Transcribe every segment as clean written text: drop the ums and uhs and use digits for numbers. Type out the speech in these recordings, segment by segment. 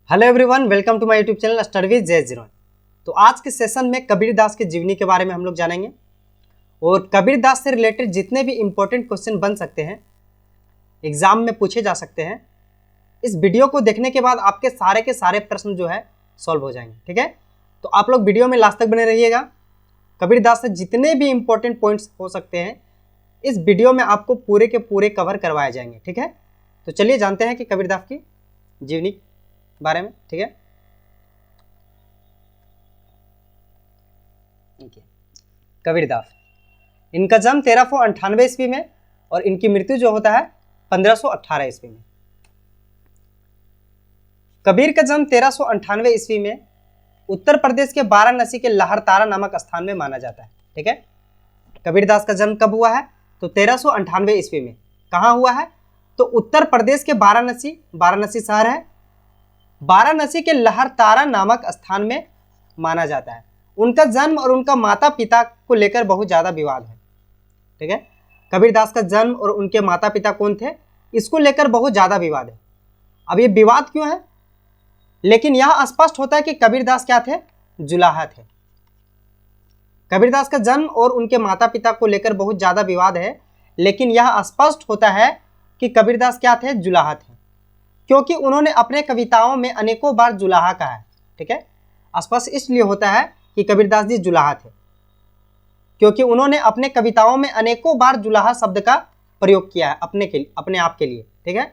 Hello everyone, welcome to my YouTube channel study with Jay. तो आज के सेशन में कबीरदास की जीवनी के बारे में हम लोग जानेंगे और कबीरदास से रिलेटेड जितने भी इंपॉर्टेंट क्वेश्चन बन सकते हैं, एग्जाम में पूछे जा सकते हैं, इस वीडियो को देखने के बाद आपके सारे के सारे प्रश्न जो है सॉल्व हो जाएंगे। ठीक है, तो आप लोग वीडियो में लास्ट तक बने रहिएगा। कबीरदास से जितने भी इंपॉर्टेंट पॉइंट्स हो सकते हैं इस वीडियो में आपको पूरे के पूरे कवर करवाए जाएंगे। ठीक है, तो चलिए जानते हैं कि कबीरदास की जीवनी बारे में। ठीक है, कबीरदास, इनका जन्म 1398 ईस्वी में और इनकी मृत्यु जो होता है 1518 ईस्वी में। कबीर का जन्म 1398 ईस्वी में उत्तर प्रदेश के वाराणसी के लहरतारा नामक स्थान में माना जाता है। ठीक है, कबीरदास का जन्म कब हुआ है? तो 1398 ईस्वी में। कहाँ हुआ है? तो उत्तर प्रदेश के वाराणसी शहर है, वाराणसी के लहरतारा नामक स्थान में माना जाता है। उनका जन्म और उनका माता पिता को लेकर बहुत ज़्यादा विवाद है। ठीक है, कबीरदास का जन्म और उनके माता पिता कौन थे, इसको लेकर बहुत ज़्यादा विवाद है। अब ये विवाद क्यों है? लेकिन यह स्पष्ट होता है कि कबीरदास क्या थे? जुलाहा थे। कबीरदास का जन्म और उनके माता पिता को लेकर बहुत ज़्यादा विवाद है, लेकिन यह स्पष्ट होता है कि कबीरदास क्या थे? जुलाहा थे, क्योंकि उन्होंने अपने कविताओं में अनेकों बार जुलाहा कहा है। ठीक है, स्पष्ट इसलिए होता है कि कबीरदास जी जुलाहा थे क्योंकि उन्होंने अपने कविताओं में अनेकों बार जुलाहा शब्द का प्रयोग किया है अपने आप के लिए। ठीक है,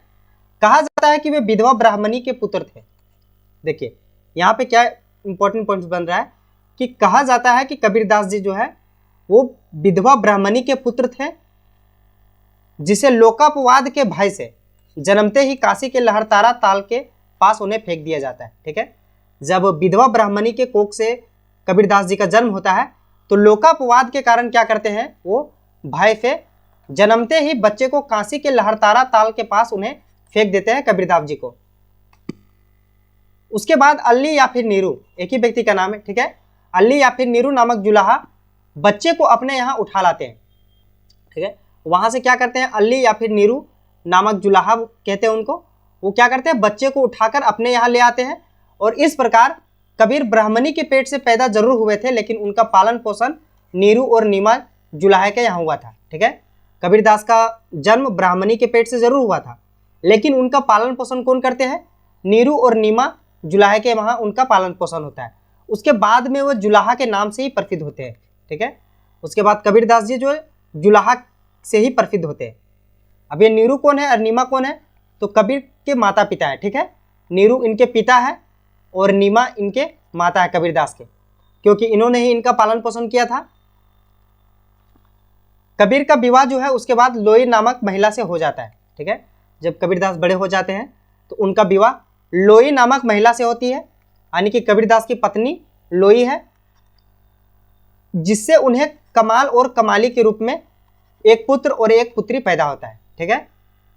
कहा जाता है कि वे विधवा ब्राह्मणी के पुत्र थे। देखिए यहाँ पे क्या इंपॉर्टेंट पॉइंट बन रहा है कि कहा जाता है कि कबीरदास जी जो है वो विधवा ब्राह्मणी के पुत्र थे, जिसे लोकापवाद के भय से जन्मते ही काशी के लहरतारा ताल के पास उन्हें फेंक दिया जाता है। ठीक है, जब विधवा ब्राह्मणी के कोख से कबीरदास जी का जन्म होता है तो लोकापवाद के कारण क्या करते हैं, वो भय से जन्मते ही बच्चे को काशी के लहरतारा ताल के पास उन्हें फेंक देते हैं कबीरदास जी को। उसके बाद अल्ली या फिर नीरू, एक ही व्यक्ति का नाम है। ठीक है, अल्ली या फिर नीरू नामक जुलाहा बच्चे को अपने यहाँ उठा लाते हैं। ठीक है, वहां से क्या करते हैं, अल्ली या फिर नीरू नामक जुलाहा कहते हैं उनको, वो क्या करते हैं, बच्चे को उठाकर अपने यहाँ ले आते हैं। और इस प्रकार कबीर ब्राह्मणी के पेट से पैदा जरूर हुए थे, लेकिन उनका पालन पोषण नीरू और नीमा जुलाहे के यहाँ हुआ था। ठीक है, कबीरदास का जन्म ब्राह्मणी के पेट से जरूर हुआ था, लेकिन उनका पालन पोषण कौन करते हैं? नीरू और नीमा जुलाहे के वहाँ उनका पालन पोषण होता है। उसके बाद में वो जुलाहा के नाम से ही प्रसिद्ध होते हैं। ठीक है, उसके बाद कबीरदास जी जो है जुलाहा से ही प्रसिद्ध होते हैं। अब ये नीरू कौन है और नीमा कौन है? तो कबीर के माता पिता है। ठीक है, नीरू इनके पिता है और नीमा इनके माता है कबीरदास के, क्योंकि इन्होंने ही इनका पालन पोषण किया था। कबीर का विवाह जो है उसके बाद लोई नामक महिला से हो जाता है। ठीक है, जब कबीरदास बड़े हो जाते हैं तो उनका विवाह लोई नामक महिला से होती है, यानी कि कबीरदास की पत्नी लोई है, जिससे उन्हें कमाल और कमाली के रूप में एक पुत्र और एक पुत्री पैदा होता है। ठीक है,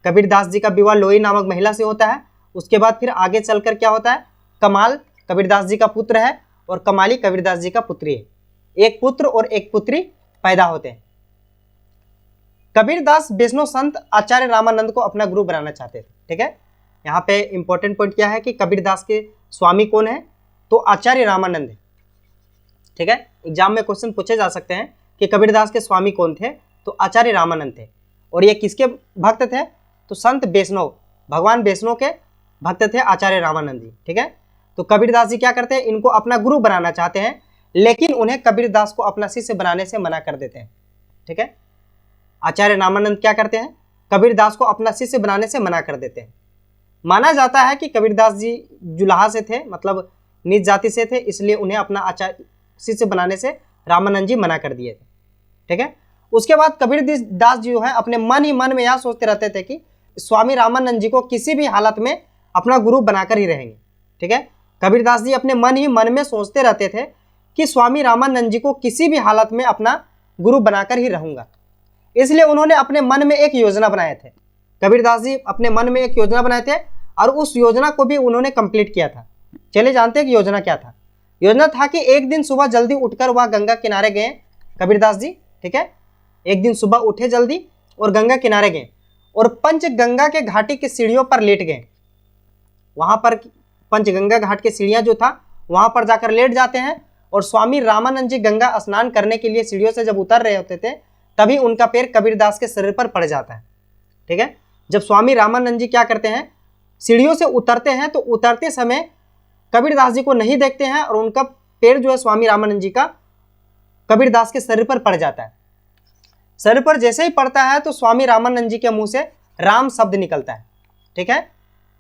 कबीरदास जी का विवाह लोई नामक महिला से होता है। उसके बाद फिर आगे चलकर क्या होता है, कमाल कबीरदास जी का पुत्र है और कमाली कबीरदास जी का पुत्री है। एक पुत्र और एक पुत्री पैदा होते हैं। कबीरदास वैष्णव संत आचार्य रामानंद को अपना गुरु बनाना चाहते थे। ठीक है, यहाँ पे इंपॉर्टेंट पॉइंट क्या है कि कबीरदास के स्वामी कौन है? तो आचार्य रामानंद है। ठीक है, एग्जाम में क्वेश्चन पूछे जा सकते हैं कि कबीरदास के स्वामी कौन थे? तो आचार्य रामानंद थे। और ये किसके भक्त थे? तो संत वैष्णव, भगवान वैष्णव के भक्त थे आचार्य रामानंद जी। ठीक है, तो कबीरदास जी क्या करते हैं, इनको अपना गुरु बनाना चाहते हैं, लेकिन उन्हें कबीरदास को अपना शिष्य बनाने से मना कर देते हैं। ठीक है, आचार्य रामानंद क्या करते हैं, कबीरदास को अपना शिष्य बनाने से मना कर देते हैं। माना जाता है कि कबीरदास जी जुलाहा से थे, मतलब नीच जाति से थे, इसलिए उन्हें अपना आचार्य शिष्य बनाने से रामानंद जी मना कर दिए थे। ठीक है, उसके बाद कबीरदास जी जो है अपने मन ही मन में यह सोचते रहते थे कि स्वामी रामानंद जी को किसी भी हालत में अपना गुरु बनाकर ही रहेंगे। ठीक है, कबीरदास जी अपने मन ही मन में सोचते रहते थे कि स्वामी रामानंद जी को किसी भी हालत में अपना गुरु बनाकर ही रहूंगा। इसलिए उन्होंने अपने मन में एक योजना बनाए थे। कबीरदास जी अपने मन में एक योजना बनाए थे और उस योजना को भी उन्होंने कंप्लीट किया था। चलिए जानते हैं कि योजना क्या था। योजना था कि एक दिन सुबह जल्दी उठकर वह गंगा किनारे गए कबीरदास जी। ठीक है, एक दिन सुबह उठे जल्दी और गंगा किनारे गए और पंचगंगा के घाटी की सीढ़ियों पर लेट गए। वहां पर पंचगंगा घाट के सीढ़ियाँ जो था वहाँ पर जाकर लेट जाते हैं, और स्वामी रामानंद जी गंगा स्नान करने के लिए सीढ़ियों से जब उतर रहे होते थे तभी उनका पैर कबीरदास के शरीर पर पड़ जाता है। ठीक है, जब स्वामी रामानंद जी क्या करते हैं, सीढ़ियों से उतरते हैं, तो उतरते समय कबीरदास जी को नहीं देखते हैं और उनका पैर जो है स्वामी रामानंद जी का कबीरदास के शरीर पर पड़ जाता है। शरीर पर जैसे ही पड़ता है तो स्वामी रामानंद जी के मुंह से राम शब्द निकलता है। ठीक है,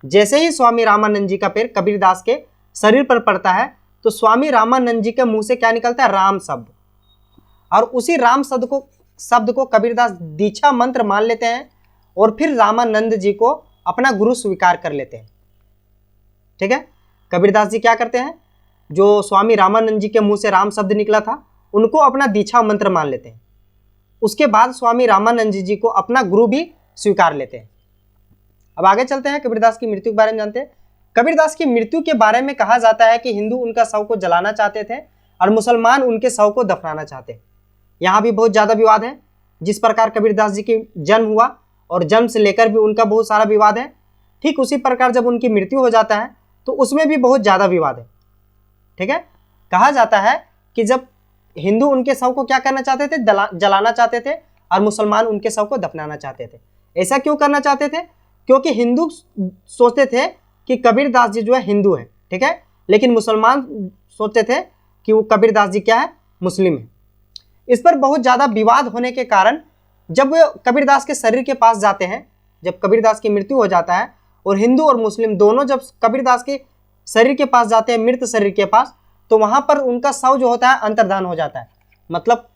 जैसे ही स्वामी रामानंद जी का पैर कबीरदास के शरीर पर पड़ता है तो स्वामी रामानंद जी के मुंह से क्या निकलता है, राम शब्द। और उसी राम शब्द को कबीरदास दीक्षा मंत्र मान लेते हैं और फिर रामानंद जी को अपना गुरु स्वीकार कर लेते हैं। ठीक है, कबीरदास जी क्या करते हैं, जो स्वामी रामानंद जी के मुंह से राम शब्द निकला था उनको अपना दीक्षा मंत्र मान लेते हैं। उसके बाद स्वामी रामानंद जी को अपना गुरु भी स्वीकार लेते हैं। अब आगे चलते हैं, कबीरदास की मृत्यु के बारे में जानते हैं। कबीरदास की मृत्यु के बारे में कहा जाता है कि हिंदू उनका शव को जलाना चाहते थे और मुसलमान उनके शव को दफनाना चाहते। यहाँ भी बहुत ज़्यादा विवाद है। जिस प्रकार कबीरदास जी की जन्म हुआ और जन्म से लेकर भी उनका बहुत सारा विवाद है, ठीक उसी प्रकार जब उनकी मृत्यु हो जाता है तो उसमें भी बहुत ज़्यादा विवाद है। ठीक है, कहा जाता है कि जब हिंदू उनके शव को क्या करना चाहते थे, जलाना चाहते थे, और मुसलमान उनके शव को दफनाना चाहते थे। ऐसा क्यों करना चाहते थे? क्योंकि हिंदू सोचते थे कि कबीरदास जी जो है हिंदू है। ठीक है, लेकिन मुसलमान सोचते थे कि वो कबीरदास जी क्या है, मुस्लिम है। इस पर बहुत ज़्यादा विवाद होने के कारण जब वो कबीरदास के शरीर के पास जाते हैं, जब कबीरदास की मृत्यु हो जाता है और हिंदू और मुस्लिम दोनों जब कबीरदास के शरीर के पास जाते हैं, मृत शरीर के पास, तो वहाँ पर उनका शव जो होता है अंतर्धान हो जाता है। मतलब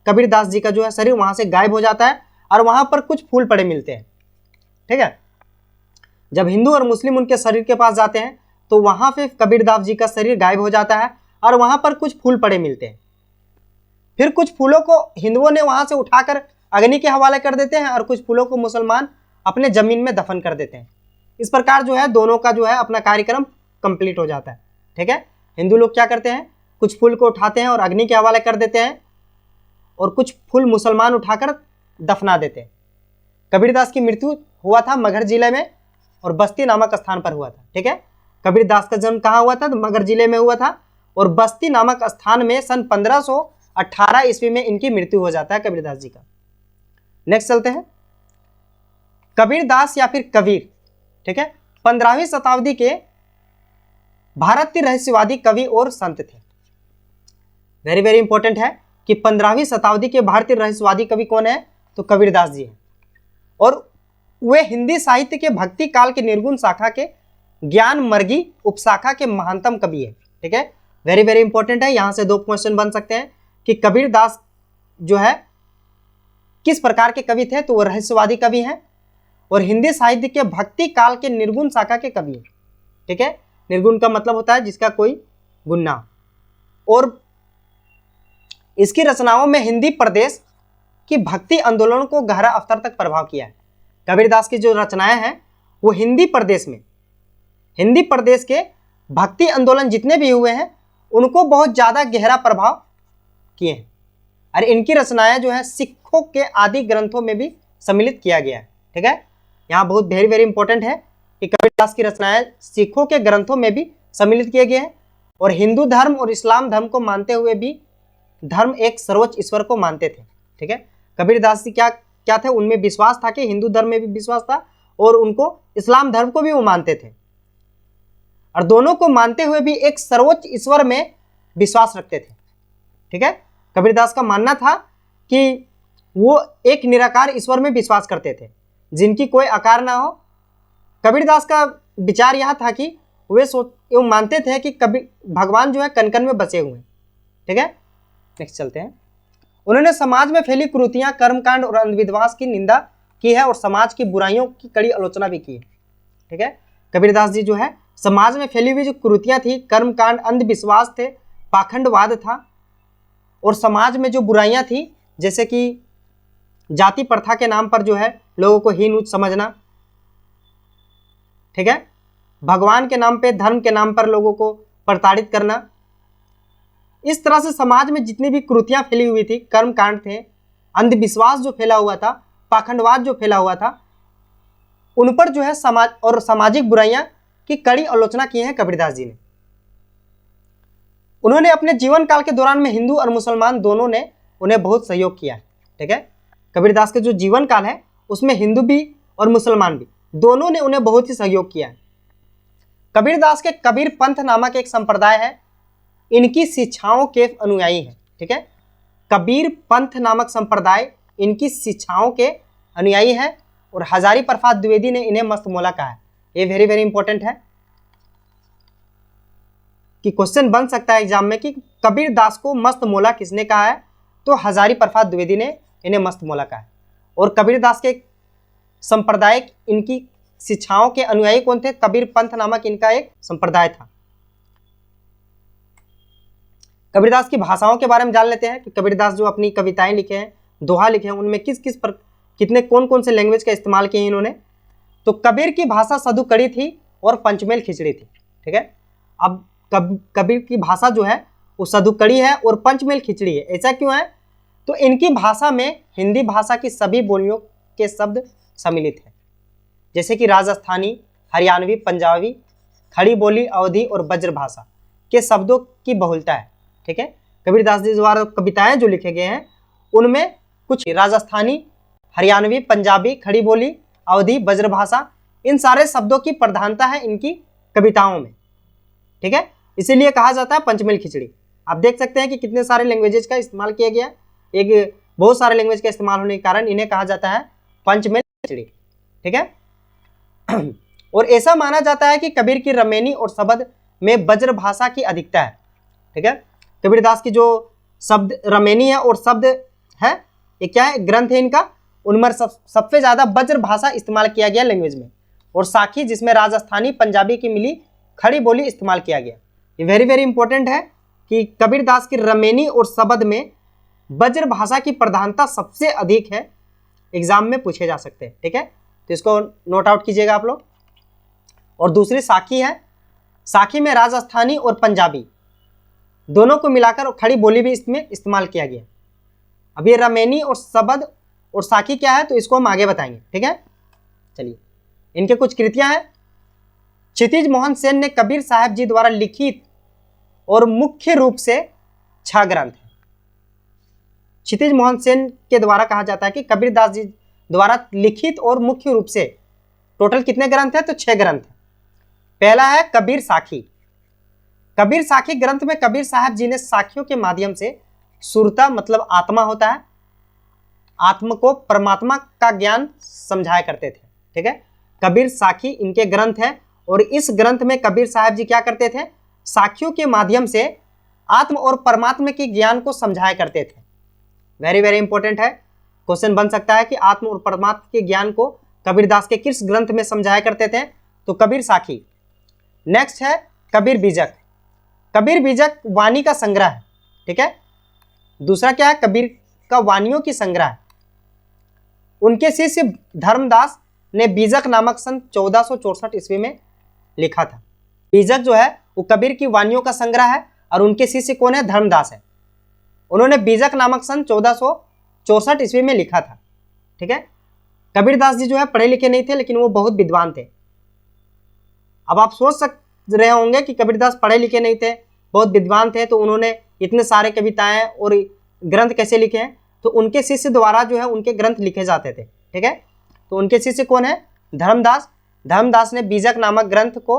कबीरदास जी का जो है शरीर वहाँ से गायब हो जाता है और वहाँ पर कुछ फूल पड़े मिलते हैं। ठीक है, जब हिंदू और मुस्लिम उनके शरीर के पास जाते हैं तो वहाँ पे कबीरदास जी का शरीर गायब हो जाता है और वहाँ पर कुछ फूल पड़े मिलते हैं। फिर कुछ फूलों को हिंदुओं ने वहाँ से उठाकर अग्नि के हवाले कर देते हैं और कुछ फूलों को मुसलमान अपने ज़मीन में दफन कर देते हैं। इस प्रकार जो है दोनों का जो है अपना कार्यक्रम कंप्लीट हो जाता है। ठीक है, हिंदू लोग क्या करते हैं, कुछ फूल को उठाते हैं और अग्नि के हवाले कर देते हैं और कुछ फूल मुसलमान उठाकर दफना देते हैं। कबीरदास की मृत्यु हुआ था मगहर जिले में और बस्ती नामक स्थान पर हुआ था। ठीक है, कबीरदास का जन्म कहाँ हुआ था, तो मगहर जिले में हुआ था और बस्ती नामक स्थान में सन 1518 ईस्वी में इनकी मृत्यु हो जाता है कबीरदास जी का। नेक्स्ट चलते हैं, कबीरदास या फिर कबीर। ठीक है, 15वीं शताब्दी के भारतीय रहस्यवादी कवि और संत थे। वेरी वेरी इंपॉर्टेंट है कि 15वीं शताब्दी के भारतीय रहस्यवादी कवि कौन है, तो कबीरदास जी हैं। और वे हिंदी साहित्य के भक्ति काल के निर्गुण शाखा के ज्ञान मर्गी उपशाखा के महानतम कवि है। ठीक है, वेरी वेरी इंपॉर्टेंट है। यहाँ से 2 क्वेश्चन बन सकते हैं कि कबीरदास जो है किस प्रकार के कवि थे, तो वो रहस्यवादी कवि हैं और हिंदी साहित्य के भक्ति काल के निर्गुण शाखा के कवि हैं। ठीक है, निर्गुण का मतलब होता है जिसका कोई गुण ना हो। और इसकी रचनाओं में हिंदी प्रदेश की भक्ति आंदोलन को गहरा स्तर तक प्रभाव किया है। कबीरदास की जो रचनाएं हैं वो हिंदी प्रदेश के भक्ति आंदोलन जितने भी हुए हैं उनको बहुत ज़्यादा गहरा प्रभाव किए हैं। और इनकी रचनाएं जो है सिखों के आदि ग्रंथों में भी सम्मिलित किया गया है। ठीक है, यहाँ बहुत वेरी वेरी इंपॉर्टेंट है कि कबीरदास की रचनाएं सिखों के ग्रंथों में भी सम्मिलित किए गए हैं और हिंदू धर्म और इस्लाम धर्म को मानते हुए भी धर्म एक सर्वोच्च ईश्वर को मानते थे। ठीक है, कबीरदास जी क्या थे, उनमें विश्वास था कि हिंदू धर्म में भी विश्वास था और उनको इस्लाम धर्म को भी वो मानते थे और दोनों को मानते हुए भी एक सर्वोच्च ईश्वर में विश्वास रखते थे। ठीक है, कबीरदास का मानना था कि वो एक निराकार ईश्वर में विश्वास करते थे जिनकी कोई आकार ना हो। कबीरदास का विचार यह था कि वे मानते थे कि भगवान जो है कण कण में बसे हुए हैं। ठीक है, नेक्स्ट चलते हैं। उन्होंने समाज में फैली कुरीतियां, कर्मकांड और अंधविश्वास की निंदा की है और समाज की बुराइयों की कड़ी आलोचना भी की है। ठीक है, कबीरदास जी जो है समाज में फैली हुई जो कुरीतियां थी, कर्मकांड, अंधविश्वास थे, पाखंडवाद था और समाज में जो बुराइयां थी जैसे कि जाति प्रथा के नाम पर जो है लोगों को हीन उच्च समझना, ठीक है, भगवान के नाम पे, धर्म के नाम पर लोगों को प्रताड़ित करना, इस तरह से समाज में जितनी भी कुरीतियां फैली हुई थी, कर्मकांड थे, अंधविश्वास जो फैला हुआ था, पाखंडवाद जो फैला हुआ था, उन पर जो है समाज और सामाजिक बुराइयां की कड़ी आलोचना की है कबीरदास जी ने। उन्होंने अपने जीवन काल के दौरान में हिंदू और मुसलमान दोनों ने उन्हें बहुत सहयोग किया है। ठीक है, कबीरदास के जो जीवन काल है उसमें हिंदू भी और मुसलमान भी दोनों ने उन्हें बहुत ही सहयोग किया है। कबीरदास के कबीर पंथ नामक एक संप्रदाय है, इनकी शिक्षाओं के अनुयायी है। ठीक है, कबीर पंथ नामक संप्रदाय इनकी शिक्षाओं के अनुयायी है और हजारी प्रसाद द्विवेदी ने इन्हें मस्तमौला कहा है। ये वेरी वेरी इंपॉर्टेंट है कि क्वेश्चन बन सकता है एग्जाम में कि कबीरदास को मस्तमौला किसने कहा है, तो हजारी प्रसाद द्विवेदी ने इन्हें मस्तमौला कहा है। और कबीरदास के संप्रदाय इनकी शिक्षाओं के अनुयायी कौन थे? कबीर पंथ नामक इनका एक संप्रदाय था। कबीरदास की भाषाओं के बारे में जान लेते हैं कि कबीरदास जो अपनी कविताएं लिखे हैं, दोहा लिखे हैं, उनमें कितने कौन कौन से लैंग्वेज का इस्तेमाल किए हैं इन्होंने। तो कबीर की भाषा सदुकड़ी थी और पंचमेल खिचड़ी थी। ठीक है, अब कबीर की भाषा जो है वो सदुकड़ी है और पंचमेल खिचड़ी है। ऐसा क्यों है? तो इनकी भाषा में हिंदी भाषा की सभी बोलियों के शब्द सम्मिलित हैं, जैसे कि राजस्थानी, हरियाणवी, पंजाबी, खड़ी बोली, अवधी और ब्रज भाषा के शब्दों की बहुलता है। ठीक है, कबीरदास जी द्वारा कविताएं जो लिखे गए हैं उनमें कुछ राजस्थानी, हरियाणवी, पंजाबी, खड़ी बोली, अवधी, ब्रज भाषा, इन सारे शब्दों की प्रधानता है इनकी कविताओं में। ठीक है, इसीलिए कहा जाता है पंचमेल खिचड़ी। आप देख सकते हैं कि कितने सारे लैंग्वेजेस का इस्तेमाल किया गया है। एक बहुत सारे लैंग्वेज का इस्तेमाल होने के कारण इन्हें कहा जाता है पंचमेल खिचड़ी। ठीक है, और ऐसा माना जाता है कि कबीर की रमेनी और शब्द में ब्रज भाषा की अधिकता है। ठीक है, कबीरदास की जो शब्द रमेनी है और शब्द है, ये क्या है, ग्रंथ है इनका, उनमें सबसे ज्यादा ब्रज भाषा इस्तेमाल किया गया लैंग्वेज में, और साखी जिसमें राजस्थानी, पंजाबी की मिली खड़ी बोली इस्तेमाल किया गया। ये वेरी वेरी इंपॉर्टेंट है कि कबीरदास की रमेनी और शब्द में ब्रज भाषा की प्रधानता सबसे अधिक है, एग्जाम में पूछे जा सकते हैं। ठीक है, तो इसको नोट आउट कीजिएगा आप लोग। और दूसरी साखी है, साखी में राजस्थानी और पंजाबी दोनों को मिलाकर और खड़ी बोली भी इसमें इस्तेमाल किया गया। अब ये रमेनी और शब्द और साखी क्या है, तो इसको हम आगे बताएंगे। ठीक है, चलिए, इनके कुछ कृतियां हैं। क्षितिज मोहन सेन ने कबीर साहब जी द्वारा लिखित और मुख्य रूप से 6 ग्रंथ है। क्षितिज मोहन सेन के द्वारा कहा जाता है कि कबीरदास जी द्वारा लिखित और मुख्य रूप से टोटल कितने ग्रंथ हैं, तो 6 ग्रंथ है। पहला है कबीर साखी। कबीर साखी ग्रंथ में कबीर साहब जी ने साखियों के माध्यम से सुरता मतलब आत्मा होता है, आत्मा को परमात्मा का ज्ञान समझाया करते थे। ठीक है, कबीर साखी इनके ग्रंथ है और इस ग्रंथ में कबीर साहब जी क्या करते थे, साखियों के माध्यम से आत्म और परमात्मा के ज्ञान को समझाया करते थे। वेरी वेरी इंपॉर्टेंट है, क्वेश्चन बन सकता है कि आत्म और परमात्मा के ज्ञान को कबीरदास के किस ग्रंथ में समझाया करते थे, तो कबीर साखी। नेक्स्ट है कबीर बीजक। कबीर बीजक वाणी का संग्रह है। ठीक है, दूसरा क्या है, कबीर का वाणियों की संग्रह है। उनके शिष्य धर्मदास ने बीजक नामक सन 1464 ईस्वी में लिखा था। बीजक जो है वो कबीर की वाणियों का संग्रह है और उनके शिष्य कौन है, धर्मदास है। उन्होंने बीजक नामक सन 1464 ईस्वी में लिखा था। ठीक है, कबीरदास जी जो है पढ़े लिखे नहीं थे, लेकिन वो बहुत विद्वान थे। अब आप सोच रहे होंगे कि कबीरदास पढ़े लिखे नहीं थे, बहुत विद्वान थे, तो उन्होंने इतने सारे कविताएं और ग्रंथ कैसे लिखे हैं, तो उनके शिष्य द्वारा जो है उनके ग्रंथ लिखे जाते थे। ठीक है, तो उनके शिष्य कौन है, धर्मदास। धर्मदास ने बीजक नामक ग्रंथ को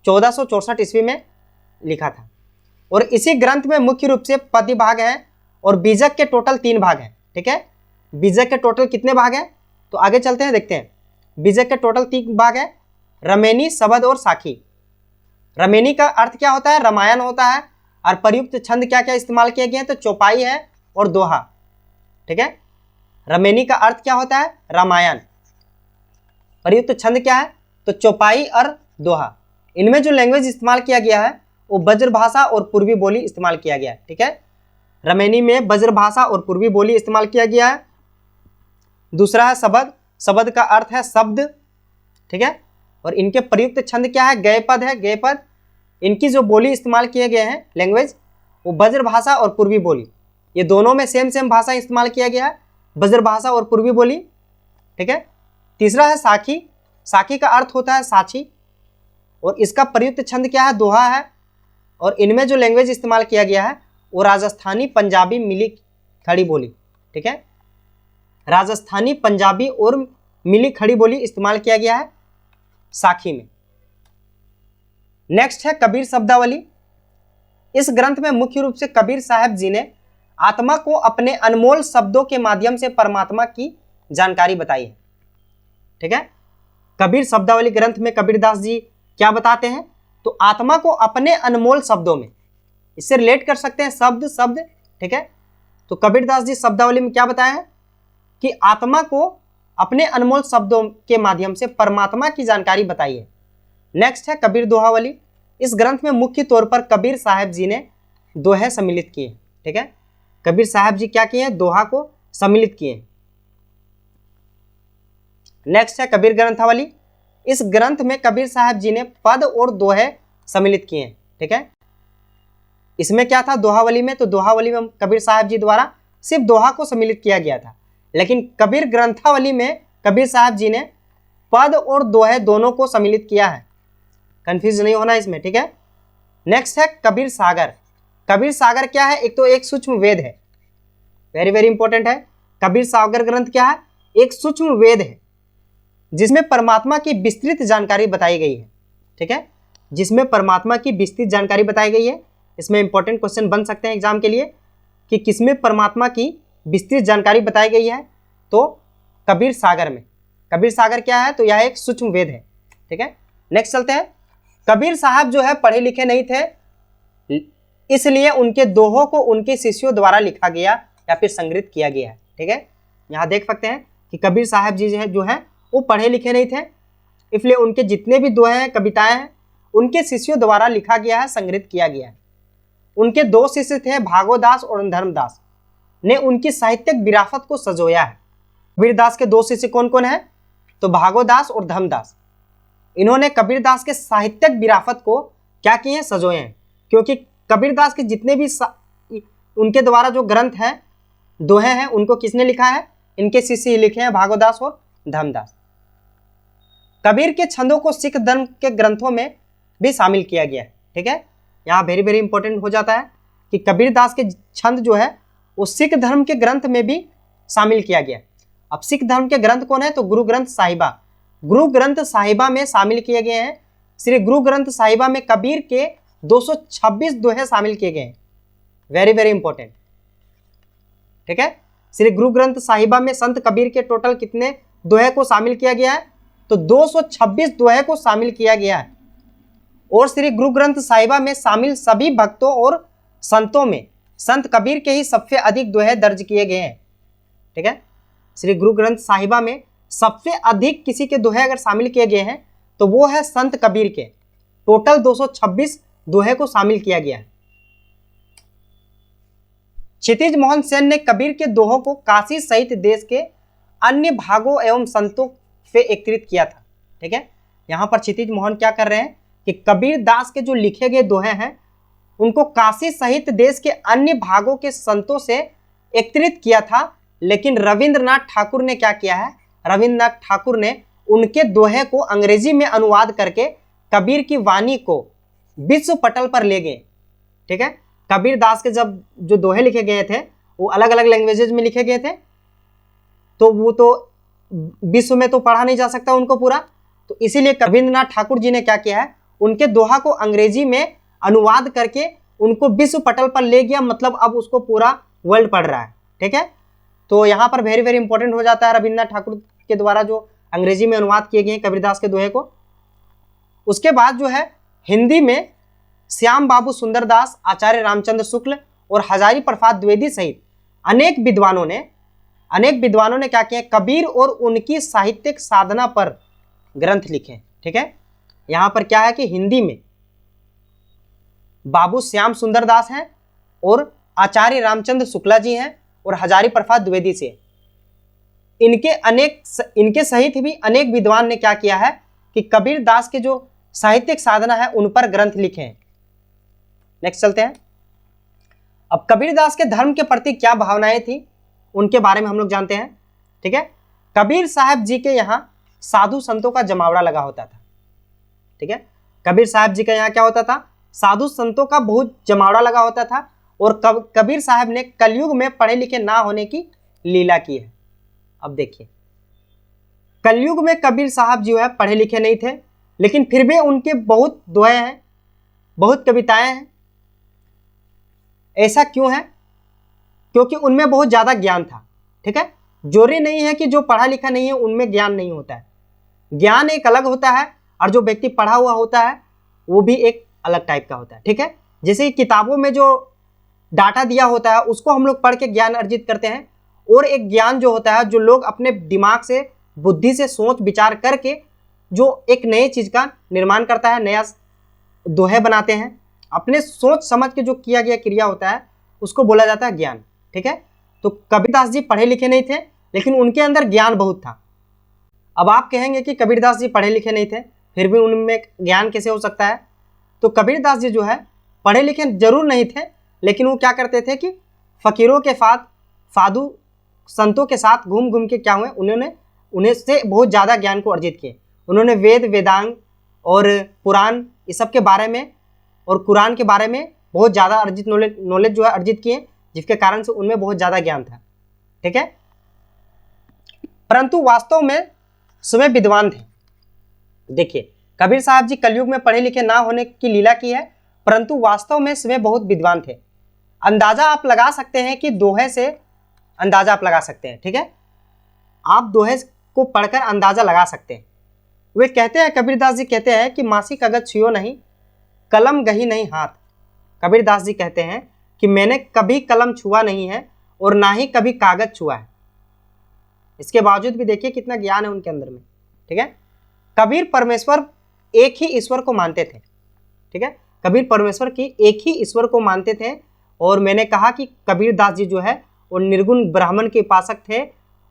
1464 ईस्वी में लिखा था और इसी ग्रंथ में मुख्य रूप से पद्य भाग है और बीजक के टोटल 3 भाग हैं। ठीक है, बीजक के टोटल कितने भाग हैं, तो आगे चलते हैं देखते हैं। बीजक के टोटल 3 भाग है, रमेनी, शब्द और साखी। रमेनी का अर्थ क्या होता है, रामायण होता है, और प्रयुक्त छंद क्या क्या इस्तेमाल किए गए हैं, तो चौपाई है और दोहा। ठीक है, रमेनी का अर्थ क्या होता है, रामायण। प्रयुक्त छंद क्या है, तो चौपाई और दोहा। इनमें जो लैंग्वेज इस्तेमाल किया गया है वो ब्रज भाषा और पूर्वी बोली इस्तेमाल किया गया है। ठीक है, रमेनी में ब्रज भाषा और पूर्वी बोली इस्तेमाल किया गया है। दूसरा है शब्द। शब्द का अर्थ है शब्द। ठीक है, और इनके प्रयुक्त छंद क्या है, गय पद है, गय पद। इनकी जो बोली इस्तेमाल किए गए हैं लैंग्वेज, वो ब्रज भाषा और पूर्वी बोली, ये दोनों में सेम भाषा इस्तेमाल किया गया है, ब्रज भाषा और पूर्वी बोली। ठीक है, तीसरा है साखी। साखी का अर्थ होता है साक्षी। और इसका प्रयुक्त छंद क्या है, दोहा है। और इनमें जो लैंग्वेज इस्तेमाल किया गया है वो राजस्थानी, पंजाबी, मिली खड़ी बोली, ठीक है, राजस्थानी, पंजाबी और मिली खड़ी बोली इस्तेमाल किया गया है साखी में। नेक्स्ट है कबीर शब्दावली। इस ग्रंथ में मुख्य रूप से कबीर साहब जी ने आत्मा को अपने अनमोल शब्दों के माध्यम से परमात्मा की जानकारी बताई है, ठीक है। कबीर शब्दावली ग्रंथ में कबीरदास जी क्या बताते हैं, तो आत्मा को अपने अनमोल शब्दों में, इससे रिलेट कर सकते हैं शब्द शब्द, ठीक है। तो कबीरदास जी शब्दावली में क्या बताया है कि आत्मा को अपने अनमोल शब्दों के माध्यम से परमात्मा की जानकारी बताई है। नेक्स्ट है कबीर दोहावली। इस ग्रंथ में मुख्य तौर पर कबीर साहब जी ने दोहे सम्मिलित किए, ठीक है। कबीर साहब जी क्या किए हैं, दोहा को सम्मिलित किए। नेक्स्ट है कबीर ग्रंथावली। इस ग्रंथ में कबीर साहब जी ने पद और दोहे सम्मिलित किए हैं, ठीक है। इसमें क्या था दोहावली में, तो दोहावली में कबीर साहब जी द्वारा सिर्फ दोहा को सम्मिलित किया गया था, लेकिन कबीर ग्रंथावली में कबीर साहब जी ने पद और दोहे दोनों को सम्मिलित किया है, कंफ्यूज नहीं होना इसमें, ठीक है। नेक्स्ट है कबीर सागर। कबीर सागर क्या है, एक तो एक सूक्ष्म वेद है, वेरी वेरी इंपॉर्टेंट है। कबीर सागर ग्रंथ क्या है, एक सूक्ष्म वेद है जिसमें परमात्मा की विस्तृत जानकारी बताई गई है, ठीक है, जिसमें परमात्मा की विस्तृत जानकारी बताई गई है। इसमें इंपॉर्टेंट क्वेश्चन बन सकते हैं एग्जाम के लिए कि किसमें परमात्मा की विस्तृत जानकारी बताई गई है, तो कबीर सागर में। कबीर सागर क्या है, तो यह एक सूक्ष्म वेद है, ठीक है। नेक्स्ट चलते हैं। कबीर साहब जो है पढ़े लिखे नहीं थे, इसलिए उनके दोहों को उनके शिष्यों द्वारा लिखा गया या फिर संग्रहित किया गया है, ठीक है। यहाँ देख सकते हैं कि कबीर साहब जी जो है वो पढ़े लिखे नहीं थे, इसलिए उनके जितने भी दोहे हैं, कविताएं हैं, उनके शिष्यों द्वारा लिखा गया है, संग्रहित किया गया है। उनके दो शिष्य थे, भागोदास और धर्मदास, ने उनकी साहित्यिक विरासत को सजोया है। कबीरदास के दो शिष्य कौन कौन है, तो भागोदास और धर्मदास। इन्होंने कबीरदास के साहित्यिक विरासत को क्या किए हैं, सजोए हैं, क्योंकि कबीरदास के जितने भी उनके द्वारा जो ग्रंथ हैं, दोहे हैं, उनको किसने लिखा है, इनके शिष्य ही लिखे हैं, भागोदास और धर्मदास। कबीर के छंदों को सिख धर्म के ग्रंथों में भी शामिल किया गया है, ठीक है। यहाँ वेरी वेरी इंपॉर्टेंट हो जाता है कि कबीरदास के छंद जो है वो सिख धर्म के ग्रंथ में भी शामिल किया गया। अब सिख धर्म के ग्रंथ कौन है, तो गुरु ग्रंथ साहिबा। गुरु ग्रंथ साहिबा में शामिल किए गए हैं। श्री गुरु ग्रंथ साहिबा में कबीर के 226 दोहे शामिल किए गए हैं, वेरी वेरी इंपॉर्टेंट, ठीक है। श्री गुरु ग्रंथ साहिबा में संत कबीर के टोटल कितने दोहे को शामिल किया गया है, तो 226 दोहे को शामिल किया गया है। और श्री गुरु ग्रंथ साहिबा में शामिल सभी भक्तों और संतों में संत कबीर के ही सबसे अधिक दोहे दर्ज किए गए हैं, ठीक है। श्री गुरु ग्रंथ साहिबा में सबसे अधिक किसी के दोहे अगर शामिल किए गए हैं तो वो है संत कबीर के, टोटल 226 दोहे को शामिल किया गया है। क्षितिज मोहन सेन ने कबीर के दोहों को काशी सहित देश के अन्य भागों एवं संतों से एकत्रित किया था, ठीक है। यहाँ पर क्षितिज मोहन क्या कर रहे हैं कि कबीर दास के जो लिखे गए दोहे हैं उनको काशी सहित देश के अन्य भागों के संतों से एकत्रित किया था, लेकिन रविंद्रनाथ ठाकुर ने क्या किया है, रविंद्रनाथ ठाकुर ने उनके दोहे को अंग्रेजी में अनुवाद करके कबीर की वाणी को विश्व पटल पर ले गए, ठीक है। कबीर दास के जब जो दोहे लिखे गए थे वो अलग अलग लैंग्वेजेज में लिखे गए थे, तो वो तो विश्व में तो पढ़ा नहीं जा सकता उनको पूरा, तो इसीलिए रविंद्रनाथ ठाकुर जी ने क्या किया है, उनके दोहा को अंग्रेजी में अनुवाद करके उनको विश्व पटल पर ले गया, मतलब अब उसको पूरा वर्ल्ड पढ़ रहा है, ठीक है। तो यहाँ पर वेरी वेरी इंपॉर्टेंट हो जाता है रविंद्रनाथ ठाकुर के द्वारा जो अंग्रेजी में अनुवाद किए गए कबीरदास के दोहे को। उसके बाद जो है हिंदी में श्याम बाबू सुंदरदास, आचार्य रामचंद्र शुक्ल और हजारी प्रसाद द्विवेदी सहित अनेक विद्वानों ने क्या किया, कबीर और उनकी साहित्यिक साधना पर ग्रंथ लिखे, ठीक है। यहाँ पर क्या है कि हिंदी में बाबू श्याम सुंदरदास हैं और आचार्य रामचंद्र शुक्ला जी हैं और हजारी प्रसाद द्विवेदी से इनके सहित भी अनेक विद्वान ने क्या किया है कि कबीर दास के जो साहित्यिक साधना है उन पर ग्रंथ लिखे हैं। नेक्स्ट चलते हैं। अब कबीर दास के धर्म के प्रति क्या भावनाएं थी उनके बारे में हम लोग जानते हैं, ठीक है। कबीर साहब जी के यहाँ साधु संतों का जमावड़ा लगा होता था, ठीक है। कबीर साहब जी का यहाँ क्या होता था, साधु संतों का बहुत जमावड़ा लगा होता था। और कबीर साहब ने कलयुग में पढ़े लिखे ना होने की लीला की है। अब देखिए, कलयुग में कबीर साहब जो है पढ़े लिखे नहीं थे, लेकिन फिर भी उनके बहुत दोहे हैं, बहुत कविताएं हैं। ऐसा क्यों है? क्योंकि उनमें बहुत ज्यादा ज्ञान था। ठीक है, जोरी नहीं है कि जो पढ़ा लिखा नहीं है उनमें ज्ञान नहीं होता है। ज्ञान एक अलग होता है और जो व्यक्ति पढ़ा हुआ होता है वो भी एक अलग टाइप का होता है। ठीक है, जैसे किताबों में जो डाटा दिया होता है उसको हम लोग पढ़ के ज्ञान अर्जित करते हैं, और एक ज्ञान जो होता है जो लोग अपने दिमाग से, बुद्धि से सोच विचार करके जो एक नई चीज का निर्माण करता है, नया दोहे बनाते हैं, अपने सोच समझ के जो किया गया क्रिया होता है उसको बोला जाता है ज्ञान। ठीक है, तो कबीरदास जी पढ़े लिखे नहीं थे, लेकिन उनके अंदर ज्ञान बहुत था। अब आप कहेंगे कि कबीरदास जी पढ़े लिखे नहीं थे, फिर भी उनमें ज्ञान कैसे हो सकता है? तो कबीरदास जी जो है पढ़े लिखे जरूर नहीं थे, लेकिन वो क्या करते थे कि फकीरों के साथ, साधु संतों के साथ घूम घूम के क्या हुए, उन्हें से बहुत ज़्यादा ज्ञान को अर्जित किए। उन्होंने वेद, वेदांग और पुराण इस सब के बारे में और कुरान के बारे में बहुत ज़्यादा अर्जित नॉलेज जो है अर्जित किए, जिसके कारण से उनमें बहुत ज़्यादा ज्ञान था। ठीक है, परंतु वास्तव में स्वयं विद्वान थे। देखिए, कबीर साहब जी कलयुग में पढ़े लिखे ना होने की लीला की है, परंतु वास्तव में स्वयं बहुत विद्वान थे। अंदाजा आप लगा सकते हैं कि दोहे से अंदाजा आप लगा सकते हैं। ठीक है, आप दोहे को पढ़कर अंदाजा लगा सकते हैं। वे कहते हैं, कबीरदास जी कहते हैं कि मासी कागज छुओ नहीं, कलम गही नहीं हाथ। कबीरदास जी कहते हैं कि मैंने कभी कलम छुआ नहीं है और ना ही कभी कागज छुआ है। इसके बावजूद भी देखिए कितना ज्ञान है उनके अंदर में। ठीक है, कबीर परमेश्वर एक ही ईश्वर को मानते थे। ठीक है, कबीर परमेश्वर की एक ही ईश्वर को मानते थे। और मैंने कहा कि कबीरदास जी जो है वो निर्गुण ब्राह्मण के उपासक थे,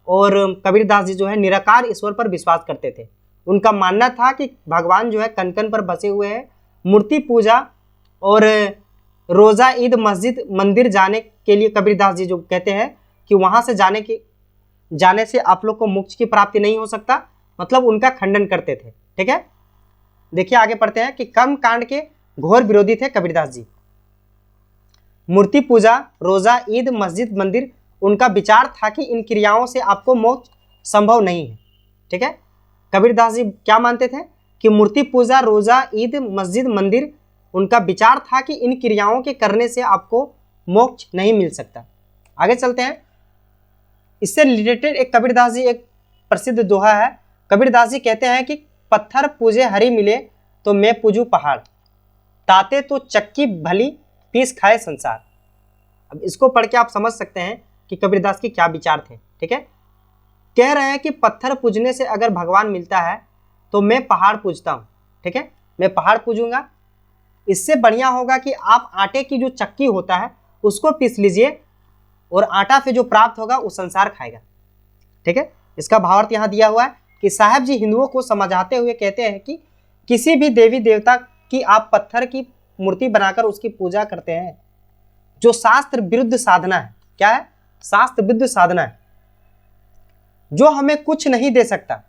और कबीरदास जी जो है निराकार ईश्वर पर विश्वास करते थे। उनका मानना था कि भगवान जो है कण कण पर बसे हुए हैं। मूर्ति पूजा और रोज़ा, ईद, मस्जिद, मंदिर जाने के लिए कबीरदास जी जो कहते हैं कि वहाँ से जाने से आप लोग को मोक्ष की प्राप्ति नहीं हो सकता, मतलब उनका खंडन करते थे। ठीक है, देखिए आगे पढ़ते हैं कि कर्म कांड के घोर विरोधी थे कबीरदास जी। मूर्ति पूजा, रोज़ा, ईद, मस्जिद, मंदिर, उनका विचार था कि इन क्रियाओं से आपको मोक्ष संभव नहीं है। ठीक है, कबीरदास जी क्या मानते थे कि मूर्ति पूजा, रोज़ा, ईद, मस्जिद, मंदिर, उनका विचार था कि इन क्रियाओं के करने से आपको मोक्ष नहीं मिल सकता। आगे चलते हैं, इससे रिलेटेड एक कबीरदास जी एक प्रसिद्ध दोहा है। कबीरदास जी कहते हैं कि पत्थर पूजे हरि मिले तो मैं पूजू पहाड़, ताते तो चक्की भली पीस खाए संसार। अब इसको पढ़ के आप समझ सकते हैं कि कबीरदास के क्या विचार थे। ठीक है, कह रहे हैं कि पत्थर पूजने से अगर भगवान मिलता है तो मैं पहाड़ पूजता हूँ। ठीक है, मैं पहाड़ पूजूंगा। इससे बढ़िया होगा कि आप आटे की जो चक्की होता है उसको पीस लीजिए, और आटा से जो प्राप्त होगा वो संसार खाएगा। ठीक है, इसका भावार्थ यहाँ दिया हुआ है कि साहब जी हिंदुओं को समझाते हुए कहते हैं कि किसी भी देवी देवता की आप पत्थर की मूर्ति बनाकर उसकी पूजा करते हैं, जो शास्त्र विरुद्ध साधना है। क्या है? शास्त्र विरुद्ध साधना है, जो हमें कुछ नहीं दे सकता।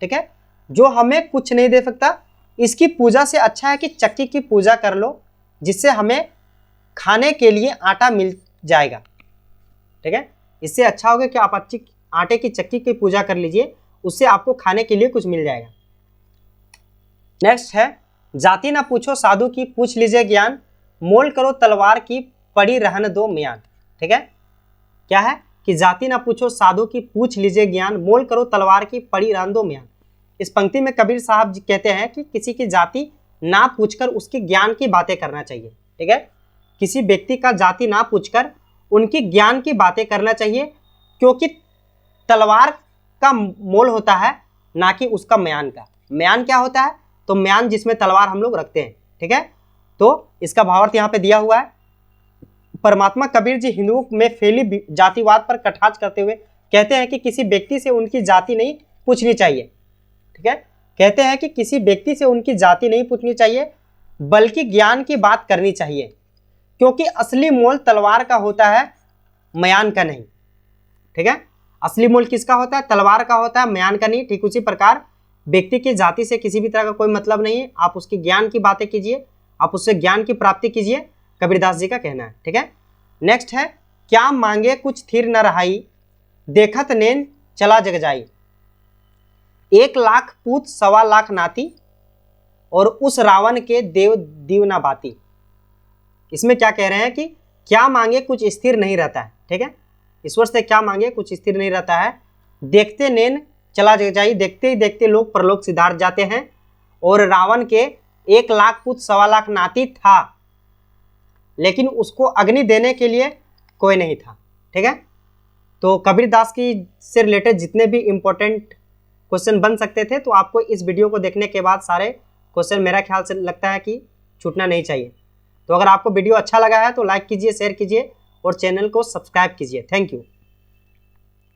ठीक है, जो हमें कुछ नहीं दे सकता, इसकी पूजा से अच्छा है कि चक्की की पूजा कर लो, जिससे हमें खाने के लिए आटा मिल जाएगा। ठीक है, इससे अच्छा होगा कि आप अच्छी आटे की चक्की की पूजा कर लीजिए, उससे आपको खाने के लिए कुछ मिल जाएगा। नेक्स्ट है, जाति ना पूछो साधु की पूछ लीजिए ज्ञान, मोल करो तलवार की पड़ी रहन दो म्यान। ठीक है, क्या है कि जाति ना पूछो साधु की पूछ लीजिए ज्ञान, मोल करो तलवार की पड़ी रहन दो म्यान। इस पंक्ति में कबीर साहब जी कहते हैं कि किसी की जाति ना पूछकर उसकी ज्ञान की बातें करना चाहिए। ठीक है, किसी व्यक्ति का जाति ना पूछकर उनकी ज्ञान की बातें करना चाहिए, क्योंकि तलवार का मोल होता है ना कि उसका म्यान का। म्यान क्या होता है? तो म्यान जिसमें तलवार हम लोग रखते हैं। ठीक है, तो इसका भावार्थ यहाँ पे दिया हुआ है। परमात्मा कबीर जी हिंदुओं में फैली जातिवाद पर कटाक्ष करते हुए कहते हैं कि किसी व्यक्ति से उनकी जाति नहीं पूछनी चाहिए। ठीक है, कहते हैं कि किसी व्यक्ति से उनकी जाति नहीं पूछनी चाहिए, बल्कि ज्ञान की बात करनी चाहिए, क्योंकि असली मोल तलवार का होता है, म्यान का नहीं। ठीक है, असली मोल किसका होता है? तलवार का होता है, म्यान का नहीं। ठीक उसी प्रकार व्यक्ति की जाति से किसी भी तरह का कोई मतलब नहीं है, आप उसके ज्ञान की बातें कीजिए, आप उससे ज्ञान की प्राप्ति कीजिए, कबीरदास जी का कहना है। ठीक है, नेक्स्ट है, क्या मांगे कुछ थिर न रहाई, देखत नैन चला जग जाई, 1,00,000 पूत 1,25,00,000 नाती, और उस रावण के देव दीव ना बाती। इसमें क्या कह रहे हैं कि क्या मांगे कुछ स्थिर नहीं रहता है। ठीक है, ईश्वर से क्या मांगे कुछ स्थिर नहीं रहता है, देखते नैन चला जग जाई, देखते ही देखते लोग परलोक सिधार जाते हैं, और रावण के 1,00,000 पुत्र 1,25,00,000 नाती था, लेकिन उसको अग्नि देने के लिए कोई नहीं था। ठीक है, तो कबीरदास की से रिलेटेड जितने भी इंपॉर्टेंट क्वेश्चन बन सकते थे, तो आपको इस वीडियो को देखने के बाद सारे क्वेश्चन मेरा ख्याल से लगता है कि छूटना नहीं चाहिए। तो अगर आपको वीडियो अच्छा लगा है तो लाइक कीजिए, शेयर कीजिए और चैनल को सब्सक्राइब कीजिए। Thank you.